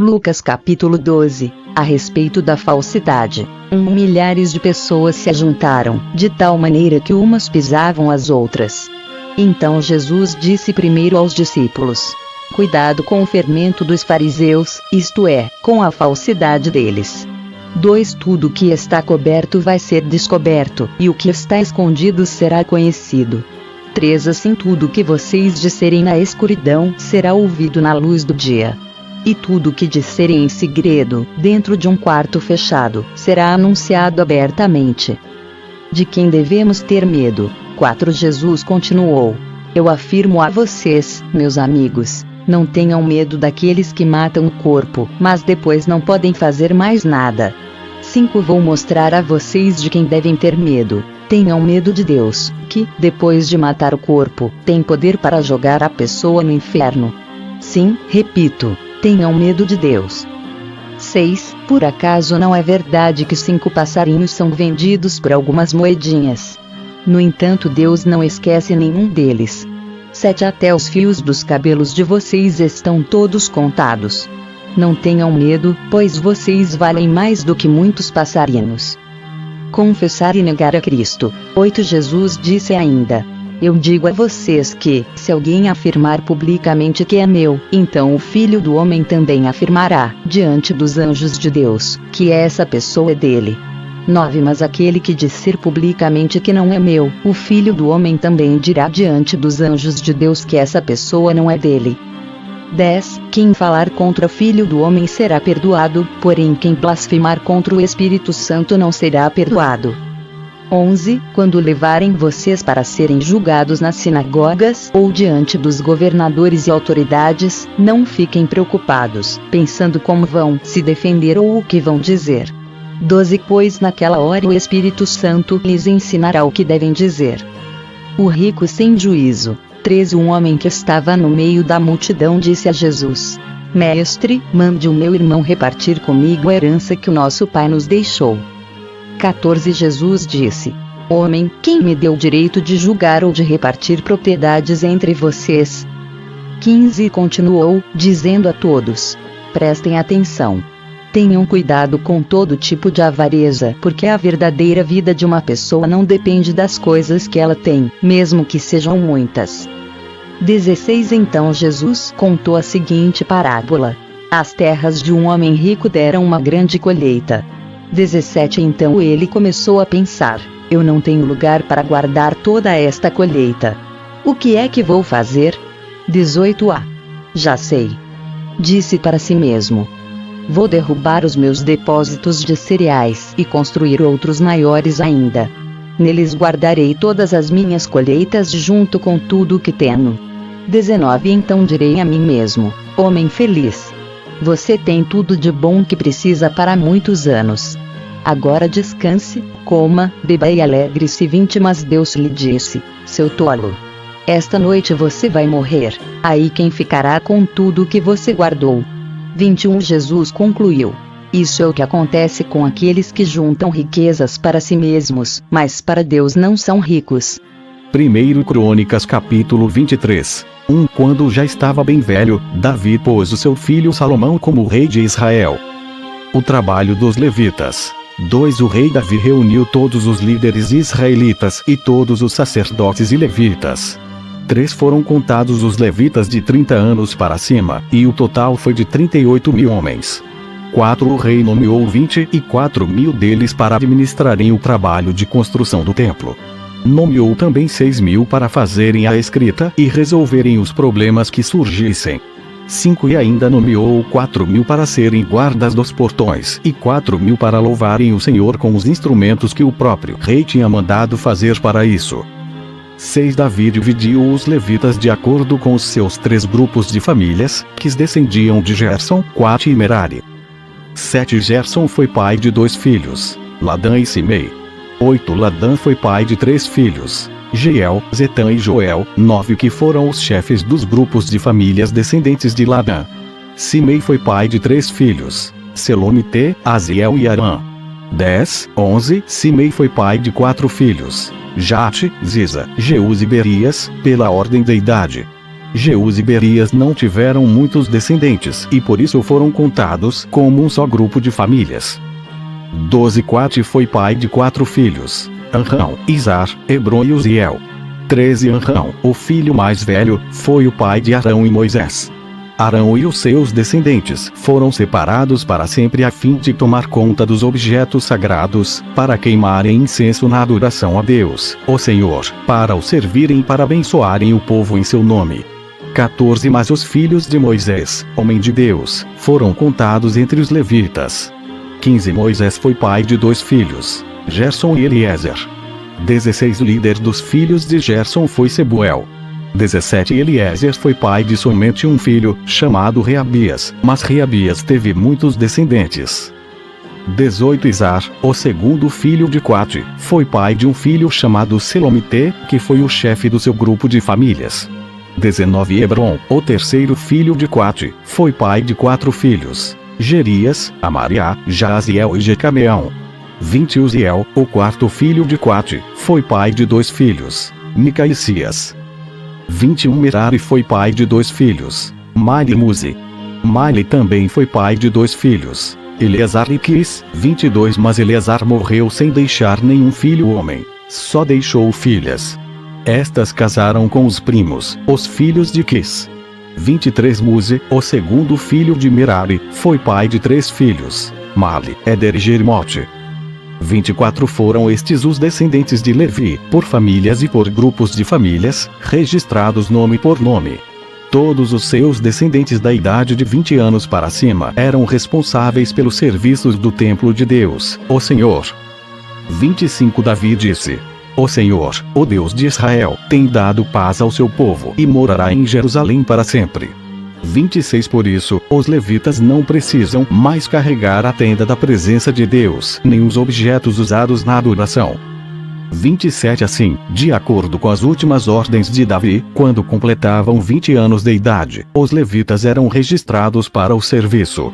Lucas capítulo 12. A respeito da falsidade. Milhares de pessoas se ajuntaram, de tal maneira que umas pisavam as outras. Então Jesus disse primeiro aos discípulos: cuidado com o fermento dos fariseus, isto é, com a falsidade deles. 2. Tudo que está coberto vai ser descoberto, e o que está escondido será conhecido. 3. Assim tudo que vocês disserem na escuridão será ouvido na luz do dia. E tudo que disserem em segredo, dentro de um quarto fechado, será anunciado abertamente. De quem devemos ter medo? 4. Jesus continuou: eu afirmo a vocês, meus amigos, não tenham medo daqueles que matam o corpo, mas depois não podem fazer mais nada. 5. Vou mostrar a vocês de quem devem ter medo. Tenham medo de Deus, que, depois de matar o corpo, tem poder para jogar a pessoa no inferno. Sim, repito, tenham medo de Deus. 6. Por acaso não é verdade que 5 passarinhos são vendidos por algumas moedinhas? No entanto, Deus não esquece nenhum deles. 7. Até os fios dos cabelos de vocês estão todos contados. Não tenham medo, pois vocês valem mais do que muitos passarinhos. Confessar e negar a Cristo. 8. Jesus disse ainda: eu digo a vocês que, se alguém afirmar publicamente que é meu, então o Filho do Homem também afirmará, diante dos anjos de Deus, que essa pessoa é dele. 9. Mas aquele que disser publicamente que não é meu, o Filho do Homem também dirá diante dos anjos de Deus que essa pessoa não é dele. 10. Quem falar contra o Filho do Homem será perdoado, porém quem blasfemar contra o Espírito Santo não será perdoado. 11. Quando levarem vocês para serem julgados nas sinagogas ou diante dos governadores e autoridades, não fiquem preocupados, pensando como vão se defender ou o que vão dizer. 12. Pois naquela hora o Espírito Santo lhes ensinará o que devem dizer. O rico sem juízo. 13. Um homem que estava no meio da multidão disse a Jesus: Mestre, mande o meu irmão repartir comigo a herança que o nosso pai nos deixou. 14. Jesus disse: homem, quem me deu o direito de julgar ou de repartir propriedades entre vocês? 15. Continuou, dizendo a todos: prestem atenção. Tenham cuidado com todo tipo de avareza, porque a verdadeira vida de uma pessoa não depende das coisas que ela tem, mesmo que sejam muitas. 16. Então Jesus contou a seguinte parábola: as terras de um homem rico deram uma grande colheita. 17. Então ele começou a pensar: eu não tenho lugar para guardar toda esta colheita. O que é que vou fazer? 18. Já sei. Disse para si mesmo: vou derrubar os meus depósitos de cereais e construir outros maiores ainda. Neles guardarei todas as minhas colheitas junto com tudo o que tenho. 19. Então direi a mim mesmo: homem feliz, você tem tudo de bom que precisa para muitos anos. Agora descanse, coma, beba e alegre-se. 20. Mas Deus lhe disse: seu tolo, esta noite você vai morrer, aí quem ficará com tudo o que você guardou? 21. Jesus concluiu: isso é o que acontece com aqueles que juntam riquezas para si mesmos, mas para Deus não são ricos. 1 Crônicas capítulo 23. Quando já estava bem velho, Davi pôs o seu filho Salomão como rei de Israel. O trabalho dos levitas. 2. O rei Davi reuniu todos os líderes israelitas e todos os sacerdotes e levitas. 3. Foram contados os levitas de 30 anos para cima, e o total foi de 38.000 homens. 4. O rei nomeou 24.000 deles para administrarem o trabalho de construção do templo. Nomeou também 6.000 para fazerem a escrita e resolverem os problemas que surgissem. 5. E ainda nomeou 4.000 para serem guardas dos portões e 4.000 para louvarem o Senhor com os instrumentos que o próprio rei tinha mandado fazer para isso. 6. Davi dividiu os levitas de acordo com os seus 3 grupos de famílias, que descendiam de Gerson, Coate e Merari. 7. Gerson foi pai de 2 filhos, Ladã e Simei. 8. Ladã foi pai de 3 filhos, Jeiel, Zetã e Joel. 9. Que foram os chefes dos grupos de famílias descendentes de Ladã. Simei foi pai de 3 filhos, Selomite, Aziel e Arã. 10. 11. Simei foi pai de 4 filhos, Jate, Ziza, Jeus e Berias, pela ordem da idade. Jeus e Berias não tiveram muitos descendentes e por isso foram contados como um só grupo de famílias. 12. Coate foi pai de 4 filhos: Anrão, Izar, Hebron e Uziel. 13. Anrão, o filho mais velho, foi o pai de Arão e Moisés. Arão e os seus descendentes foram separados para sempre a fim de tomar conta dos objetos sagrados, para queimarem incenso na adoração a Deus, o Senhor, para o servirem e para abençoarem o povo em seu nome. 14. Mas os filhos de Moisés, homem de Deus, foram contados entre os levitas. 15. Moisés foi pai de 2 filhos, Gerson e Eliezer. 16. Líder dos filhos de Gerson foi Sebuel. 17. Eliezer foi pai de somente um filho, chamado Reabias, mas Reabias teve muitos descendentes. 18. Izar, o segundo filho de Coate, foi pai de um filho chamado Selomite, que foi o chefe do seu grupo de famílias. 19. Hebron, o terceiro filho de Coate, foi pai de 4 filhos: Gerias, Amariá, Jaziel e Jecameão. 20. Uziel, o quarto filho de Coate, foi pai de 2 filhos: Mica e Cias. 21. Merari foi pai de 2 filhos: Mahli e Muzi. Mahli também foi pai de 2 filhos: Eleazar e Quis. 22. Mas Eleazar morreu sem deixar nenhum filho homem, só deixou filhas. Estas casaram com os primos, os filhos de Quis. 23. Muzi, o segundo filho de Merari, foi pai de 3 filhos: Mahli, Éder e Jerimote. 24. Foram estes os descendentes de Levi, por famílias e por grupos de famílias, registrados nome por nome. Todos os seus descendentes da idade de 20 anos para cima eram responsáveis pelos serviços do templo de Deus, o Senhor. 25. Davi disse: O Senhor, o Deus de Israel, tem dado paz ao seu povo e morará em Jerusalém para sempre. 26. Por isso, os levitas não precisam mais carregar a tenda da presença de Deus, nem os objetos usados na adoração. 27. Assim, de acordo com as últimas ordens de Davi, quando completavam 20 anos de idade, os levitas eram registrados para o serviço.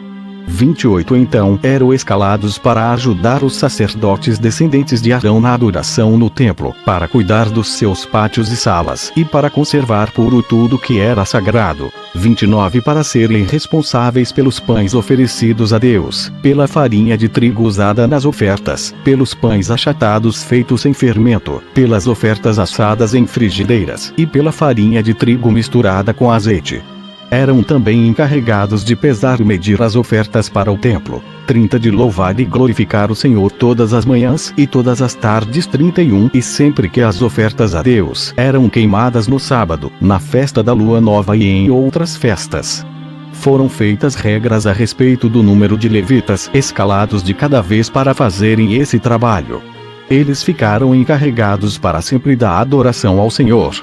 28. Então eram escalados para ajudar os sacerdotes descendentes de Arão na adoração no templo, para cuidar dos seus pátios e salas e para conservar puro tudo que era sagrado. 29. Para serem responsáveis pelos pães oferecidos a Deus, pela farinha de trigo usada nas ofertas, pelos pães achatados feitos sem fermento, pelas ofertas assadas em frigideiras e pela farinha de trigo misturada com azeite. Eram também encarregados de pesar e medir as ofertas para o templo. 30. De louvar e glorificar o Senhor todas as manhãs e todas as tardes. 31. E sempre que as ofertas a Deus eram queimadas no sábado, na festa da lua nova e em outras festas. Foram feitas regras a respeito do número de levitas escalados de cada vez para fazerem esse trabalho. Eles ficaram encarregados para sempre da adoração ao Senhor.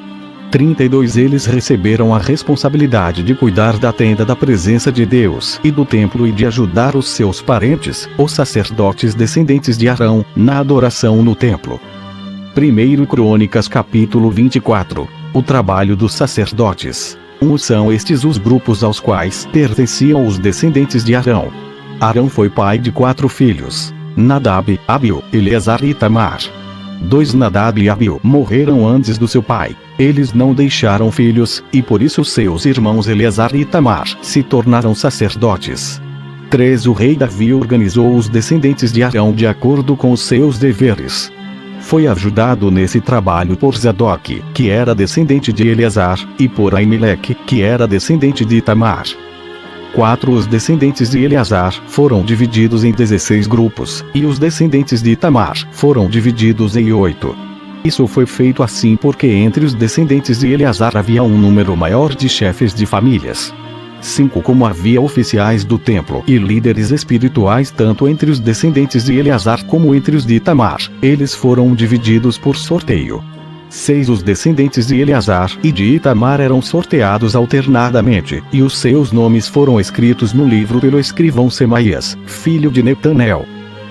32. Eles receberam a responsabilidade de cuidar da tenda da presença de Deus e do templo e de ajudar os seus parentes, os sacerdotes descendentes de Arão, na adoração no templo. 1 Crônicas capítulo 24. O trabalho dos sacerdotes. São estes os grupos aos quais pertenciam os descendentes de Arão. Arão foi pai de 4 filhos: Nadab, Abiú, Eleazar e Itamar. 2. Nadab e Abiú morreram antes do seu pai. Eles não deixaram filhos, e por isso seus irmãos Eleazar e Itamar se tornaram sacerdotes. 3. O rei Davi organizou os descendentes de Arão de acordo com os seus deveres. Foi ajudado nesse trabalho por Zadok, que era descendente de Eleazar, e por Aimeleque, que era descendente de Itamar. 4. Os descendentes de Eleazar foram divididos em 16 grupos, e os descendentes de Itamar foram divididos em 8. Isso foi feito assim porque entre os descendentes de Eleazar havia um número maior de chefes de famílias. 5. Como havia oficiais do templo e líderes espirituais tanto entre os descendentes de Eleazar como entre os de Itamar, eles foram divididos por sorteio. 6. Os descendentes de Eleazar e de Itamar eram sorteados alternadamente, e os seus nomes foram escritos no livro pelo escrivão Semaías, filho de Netanel.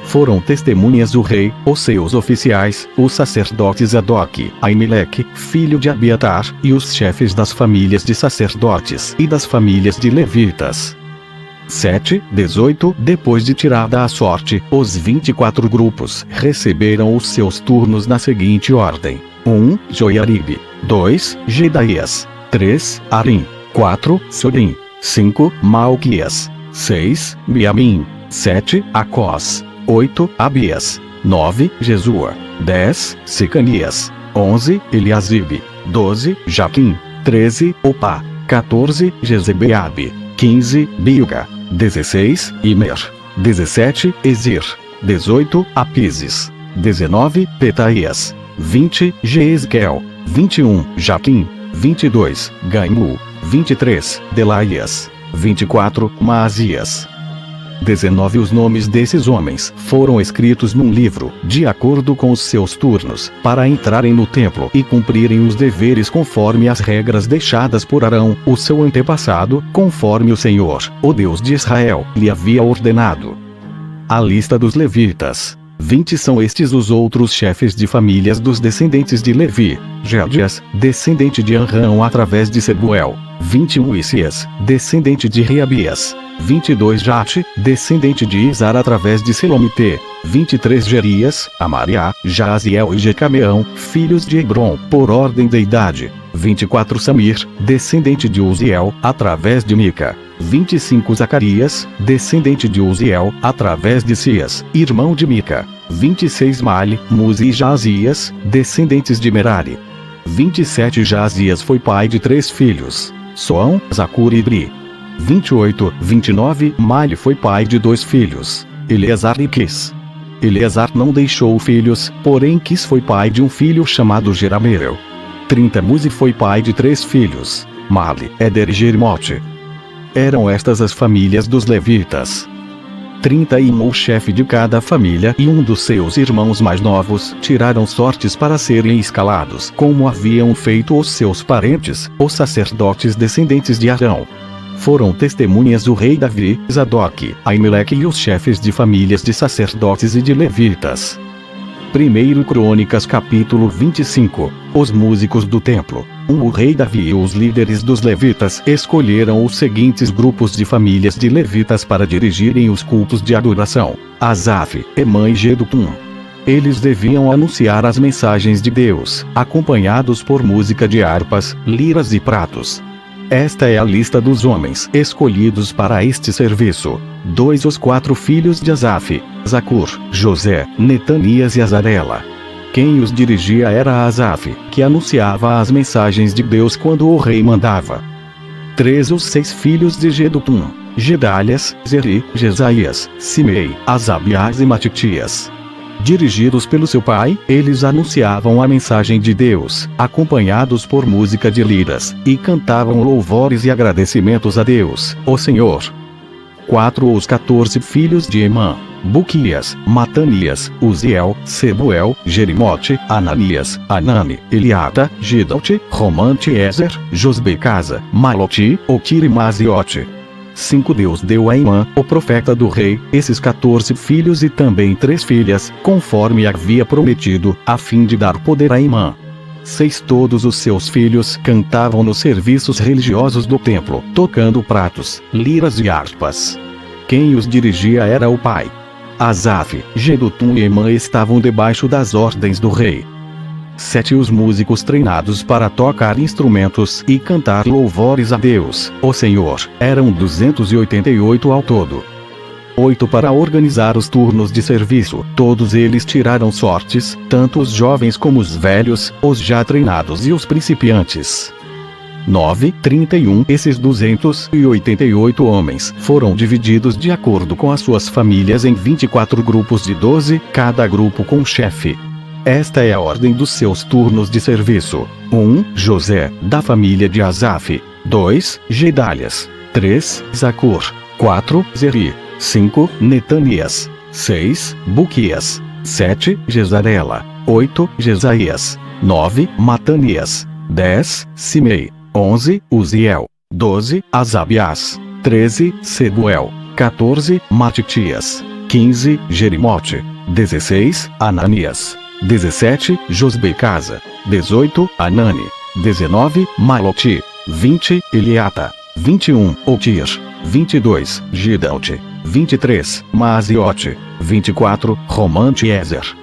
Foram testemunhas o rei, os seus oficiais, os sacerdotes Zadok, Aimeleque, filho de Abiatar, e os chefes das famílias de sacerdotes e das famílias de levitas. 7, 18. Depois de tirada a sorte, os 24 grupos receberam os seus turnos na seguinte ordem: 1. Joiaribe. 2. Gedaías. 3. Arim. 4. Sorim. 5. Malquias. 6. Miamim. 7. Acós. 8. Abias. 9. Jesua. 10. Secanias. 11. Eliasibe. 12. Jaquim. 13. Opá. 14. Jezebeabe. 15. Bilga. 16. Imer. 17. Ezir. 18. Apises. 19. Petaias. 20. Jeezquel. 21. Jaquim. 22. Gaimu. 23. Delaias. 24. Maazias. 19 Os nomes desses homens foram escritos num livro, de acordo com os seus turnos, para entrarem no templo e cumprirem os deveres conforme as regras deixadas por Arão, o seu antepassado, conforme o Senhor, o Deus de Israel, lhe havia ordenado. A lista dos levitas. 20 São estes os outros chefes de famílias dos descendentes de Levi: Gédias, descendente de Anrão através de Sebuel. 21 Isias, descendente de Reabias. 22 Jate, descendente de Izar através de Selomite. 23 Gerias, Amariá, Jaziel e Jecameão, filhos de Hebron, por ordem de idade. 24 Samir, descendente de Uziel, através de Mica. 25 Zacarias, descendente de Uziel, através de Sias, irmão de Mica. 26 Mali, Muzi e Jazias, descendentes de Merari. 27 Jazias foi pai de 3 filhos: Soão, Zacur e Ibri. 28, 29 Mali foi pai de 2 filhos: Eleazar e Quis. Eleazar não deixou filhos, porém Quis foi pai de um filho chamado Jerameel. 30 Muzi foi pai de 3 filhos: Mali, Éder e Jerimote. Eram estas as famílias dos levitas. 31 O chefe de cada família e um dos seus irmãos mais novos tiraram sortes para serem escalados, como haviam feito os seus parentes, os sacerdotes descendentes de Arão. Foram testemunhas do rei Davi, Zadok, Aimeleque e os chefes de famílias de sacerdotes e de levitas. 1 Crônicas capítulo 25. Os músicos do templo. O rei Davi e os líderes dos levitas escolheram os seguintes grupos de famílias de levitas para dirigirem os cultos de adoração: Asaf, Emã e Jedutum. Eles deviam anunciar as mensagens de Deus, acompanhados por música de harpas, liras e pratos. Esta é a lista dos homens escolhidos para este serviço. 2 Os 4 filhos de Asaf: Zacur, José, Netanias e Azarela. Quem os dirigia era Asaf, que anunciava as mensagens de Deus quando o rei mandava. 3 Os 6 filhos de Jedutum: Gedalias, Zeri, Jesaías, Simei, Asabias e Matitias. Dirigidos pelo seu pai, eles anunciavam a mensagem de Deus, acompanhados por música de liras, e cantavam louvores e agradecimentos a Deus, o Senhor. 4 Os 14 filhos de Emã: Buquias, Matanias, Uziel, Sebuel, Jerimote, Ananias, Anani, Eliada, Gidalte, Romante Ezer, Josbecasa, Maloti, Okir e Maziote. 5 Deus deu a Emã, o profeta do rei, esses 14 filhos e também 3 filhas, conforme havia prometido, a fim de dar poder a Emã. 6 Todos os seus filhos cantavam nos serviços religiosos do templo, tocando pratos, liras e harpas. Quem os dirigia era o pai. Asaf, Jedutum e Emã estavam debaixo das ordens do rei. 7 Os músicos treinados para tocar instrumentos e cantar louvores a Deus, o Senhor, eram 288 ao todo. 8 Para organizar os turnos de serviço, todos eles tiraram sortes, tanto os jovens como os velhos, os já treinados e os principiantes. 9, 31 Esses 288 homens foram divididos de acordo com as suas famílias em 24 grupos de 12, cada grupo com um chefe. Esta é a ordem dos seus turnos de serviço: 1. José, da família de Asaf. 2. Gedalias. 3. Zacur. 4. Zeri. 5. Netanias. 6. Buquias. 7. Jezarela. 8. Jesaías. 9. Matanias. 10. Simei. 11. Uziel. 12. Asabias. 13. Sebuel. 14. Matitias. 15. Jerimote. 16. Ananias. 17. Josbecasa. 18. Anani. 19. Maloti. 20. Eliata. 21. Okir. 22. Gidalte. 23. Maziote. 24. Romante Ezer.